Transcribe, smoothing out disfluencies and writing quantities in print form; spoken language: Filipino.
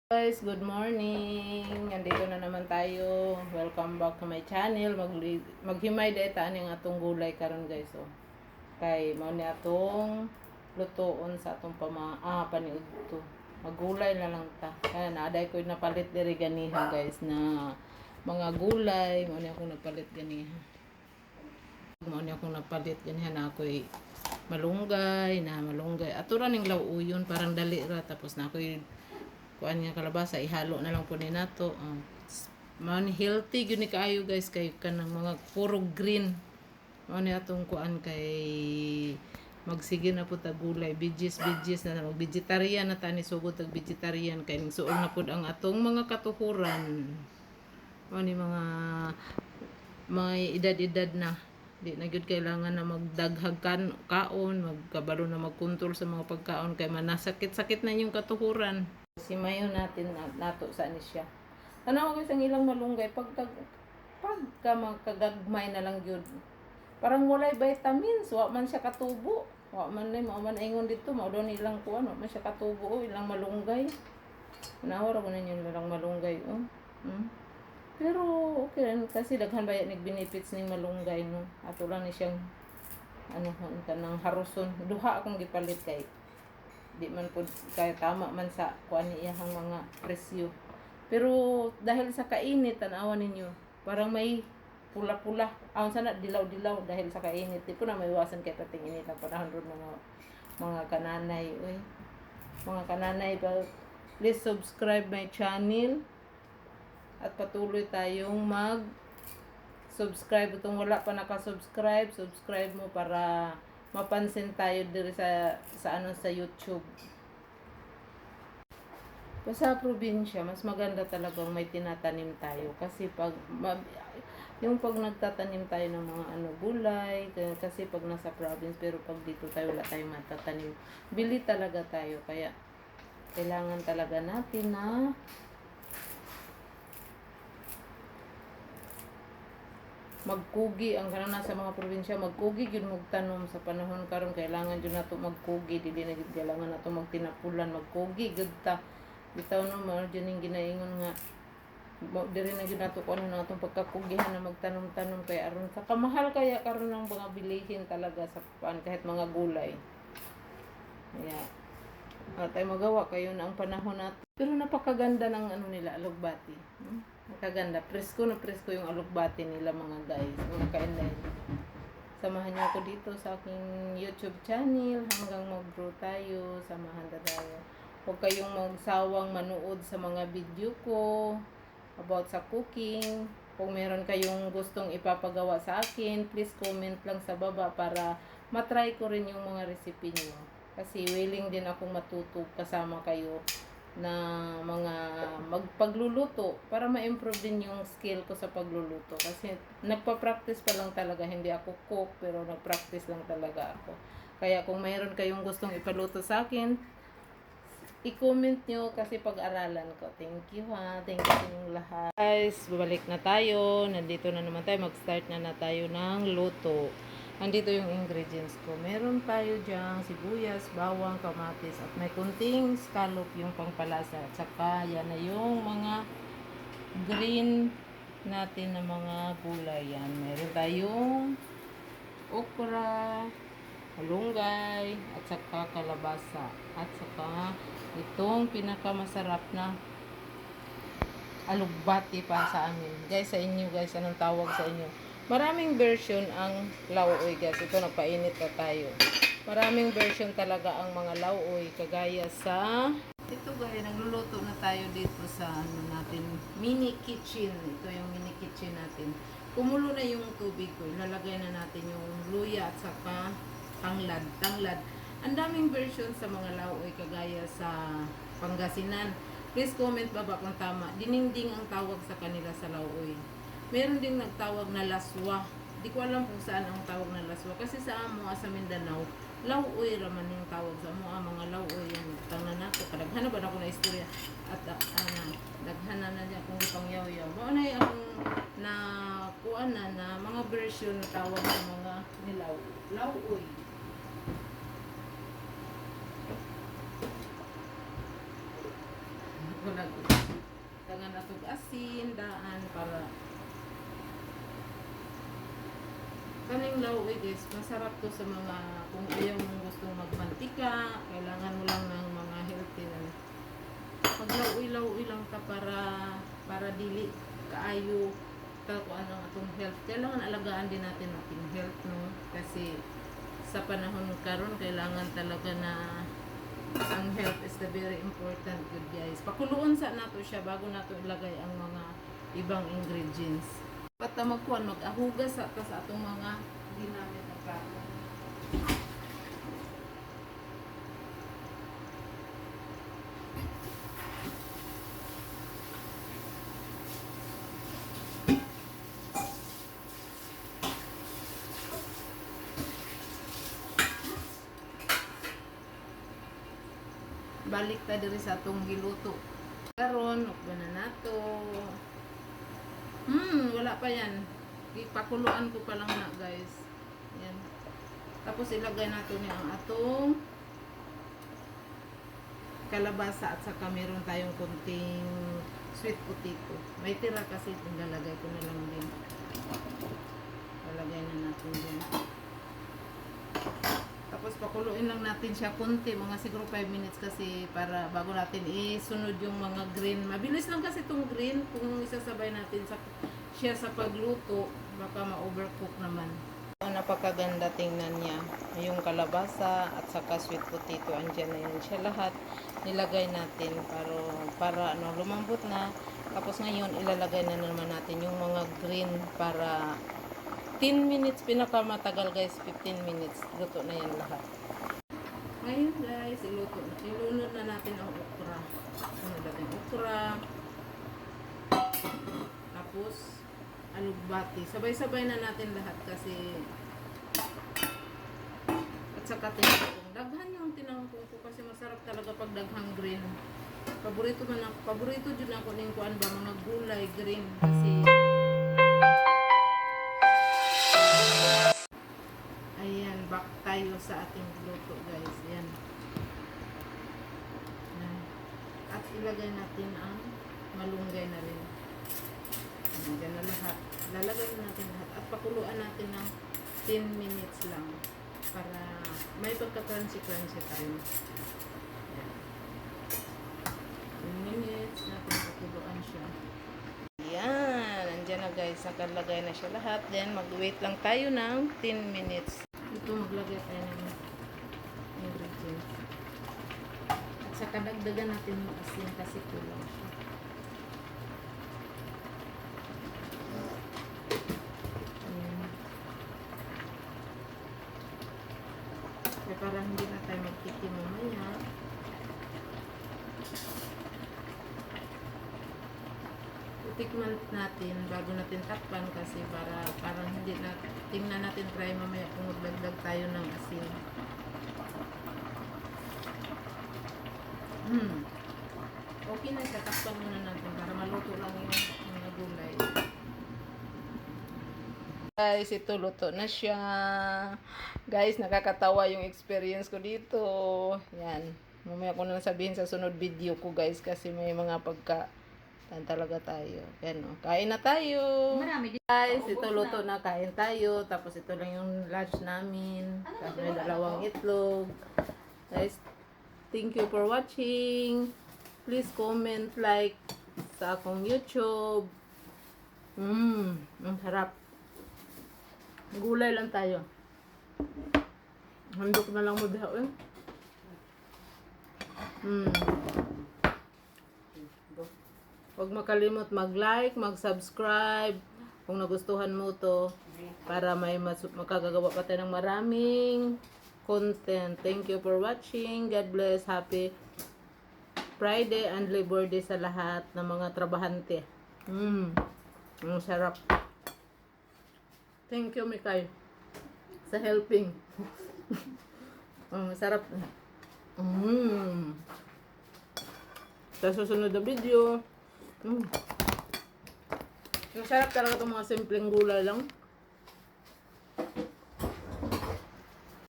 Guys, good morning. Nandito na naman tayo. Welcome back to my channel. Maghimay dahil taan yung atong gulay karon guys. Oh. Kay mao ni atong lutoon sa atong paniud to. Maggulay na lang ta. Kaya naaday ko napalit diri ganiha guys na mga gulay. Mao ni akong napalit ganiha. Mao ni akong napalit ganiha na ako'y malunggay. Ato ra ning lauyon parang dali ra tapos na ako'y kuan nga kalabasa ihalo na lang po ni nato. Man healthy gyud ni kaayo guys kay kanang mga puro green. Mao ni atong kuan kay magsige na pud ta gulay, veggies na mag vegetarian na tani sugod tag vegetarian kay ning suol na pud ang atong mga katukuran. Mao ni mga may edad-edad na di na gyud kailangan na magdaghag kaon, magkabalo na magkontrol sa mga pagkaon kay manasakit-sakit na yung katukuran. Simayo natin nato sa ni siya. Tanaw ko sa ilang malunggay pagka makagagmay na lang gyud. Parang walay vitamins, wa man siya katubo. Wa man ingon dito, mao daw nilang kuan, wa man siya katubo ilang malunggay. Nawara ko na yun ilang malunggay Pero okay rin kasi daghan ba nig benefits ning malunggay no. Ato lang ni siyang kanang haruson. Duha akong gipalit kay di man po kaya tama man sa kuan iyang mga presyo. Pero dahil sa kainit tanawan ninyo, parang may pula-pula. Aun sana dilaw-dilaw dahil sa kainit. Di po na may iwasan kay pating init ang panahon ron mga kananay. Uy. Mga kananay, please subscribe my channel at patuloy tayong subscribe. Itong wala pa nakasubscribe, subscribe mo para mapansin tayo diri sa YouTube. Sa probinsya, mas maganda talagang may tinatanim tayo kasi pag nagtatanim tayo ng mga gulay kasi pag nasa province, pero pag dito tayo wala tayong matatanim, bili talaga tayo, kaya kailangan talaga natin na magkugi ang kanang nasa mga probinsya, magkugi gyud magtanom sa panahon karon. Kailangan gyud nato magkugi, dili na gyud kailangan nato magtinapulan, magkugi gyud ta. Bitaw no mao gyud ning ginaingon nga diri na gyud nato kuno natong pagkakugihan na magtanom-tanom kay aron sa kamahal kaya karon ng mga bilihin talaga sa kahit mga gulay. Kaya tayo magawa kayo na ang panahon natin. Pero napakaganda ng nila alugbati. Nakaganda. Presko yung alugbati nila mga guys. Mga kainday. Samahan niyo ako dito sa aking YouTube channel hanggang mag-grow tayo. Samahan tayo. Huwag kayong magsawang manood sa mga video ko about sa cooking. Kung meron kayong gustong ipapagawa sa akin, please comment lang sa baba para matry ko rin yung mga recipe niyo. Kasi willing din akong matuto kasama kayo na mga magpagluluto para ma-improve din yung skill ko sa pagluluto. Kasi nagpa-practice pa lang talaga, hindi ako cook pero nag-practice lang talaga ako. Kaya kung mayroon kayong gustong ipaluto sa akin, i-comment nyo kasi pag-aralan ko. Thank you ha. Thank you sa inyong lahat. Guys, babalik na tayo. Nandito na naman tayo. Mag-start na tayo ng luto. Andito yung ingredients ko. Meron tayo dyan sibuyas, bawang, kamatis, at may kunting scallop yung pangpalasa. At saka yan na yung mga green natin na mga gulay. Yan. Meron tayong okra, malunggay, at saka kalabasa. At saka itong pinakamasarap na alugbati pa sa amin. Guys, sa inyo guys, anong tawag sa inyo? Maraming version ang lauoy guys. Ito, nagpainit na tayo. Maraming version talaga ang mga lauoy. Kagaya sa ito guys, nagluluto na tayo dito sa natin, mini kitchen. Ito yung mini kitchen natin. Kumulo na yung tubig ko. Ilalagay na natin yung luya at saka tanglad. Ang daming version sa mga lauoy kagaya sa Pangasinan. Please comment baba kung tama. Dininding ang tawag sa kanila sa lauoy. Meron ding nagtawag na laswa. Di ko alam kung saan ang tawag na laswa. Kasi sa amo sa Mindanao, lauoy raman yung tawag sa amo. Mga lauoy yung tangnan nato. Kadaghan na ba na ako na istorya? At daghan na niya kung ipangyaw-yaw. Mao na yung na kuan na mga version na tawag sa mga nilaw. Lauoy. Kung asin, daan, para kaning lauwi guys, masarap to sa mga, kung ayaw mong gustong magmantika, kailangan mo lang ng mga healthy na. Pag lauwi lang ta para dili kaayo ta kung ano atong health. Kailangan alagaan din natin ating health, no? Kasi sa panahon karon kailangan talaga na ang health is the very important, good guys. Pakuluon sa nato siya bago nato ilagay ang mga ibang ingredients. Pata magkuhan, mag-ahugas sa atong mga ginamit na plato. Balik ta diri sa atong giluto. Karon, ukba na nato. Wala pa yan. Ipakuluan ko pa lang na, guys. Yan. Tapos ilagay nato ni ang atong kalabasa at saka meron tayong kunting sweet potato. May tira kasi lalagay ko na lang din. Lalagay na natin din. Tapos pakuluin lang natin siya kunti, mga siguro 5 minutes kasi para bago natin isunod yung mga green. Mabilis lang kasi itong green kung isasabay natin siya sa pagluto, baka ma-overcook naman. Napakaganda tingnan niya. Yung kalabasa at saka sweet potato, andyan na yan siya lahat. Nilagay natin para lumambot na. Tapos ngayon ilalagay na naman natin yung mga green para 10 minutes, pinakamatagal guys, 15 minutes. Luto na yan lahat. Ngayon guys, ilunod na natin ang okra. Sunod natin okra. Tapos, alugbati. Sabay-sabay na natin lahat kasi at saka tinangkong. Daghan yung tinangkong ko kasi masarap talaga pag daghang green. Paborito din ako ng kuan ba, mga gulay green kasi ayan, back tayo sa ating luto guys. Ayan. At ilagay natin ang malunggay na rin. Diyan na lahat. Lalagay natin lahat. At pakuluan natin ng 10 minutes lang. Para may pagka-crunchy-crunchy tayo. Ayan. 10 minutes natin pakuluan siya. Ayan. Andyan na guys. Nakalagay na siya lahat. Then mag-wait lang tayo ng 10 minutes. Ito maglagay tayo ng ingredients. At saka dagdagan natin yung asin kasi kulang siya. Para hindi na tayo magtiti mamaya. Tikman natin bago natin takpan kasi para hindi na tingnan natin try mamaya kung magdagdag tayo ng asin. Okay na siya, takpan muna natin para maluto lang yung mga gulay. Guys, ito luto na siya. Guys, nakakatawa yung experience ko dito. Yan. Mamaya ko na sabihin sa sunod video ko guys kasi may mga talaga tayo. Yan o. Kain na tayo. Marami guys, ito luto na. Kain tayo. Tapos ito lang yung lunch namin. Tapos may 2 itlog. Guys, thank you for watching. Please comment, like sa akong YouTube. Ang sarap. Gulay lang tayo. Handok na lang mo diha eh. Huwag makalimot mag-like, mag-subscribe kung nagustuhan mo to para may makagagawa pa tayo ng maraming content. Thank you for watching. God bless. Happy Friday and Labor Day sa lahat ng mga trabahante. Ang sarap. Thank you, Mikay, sa helping. Sarap. Sa susunod na video. Ang sarap talaga itong mga simpleng gulay lang.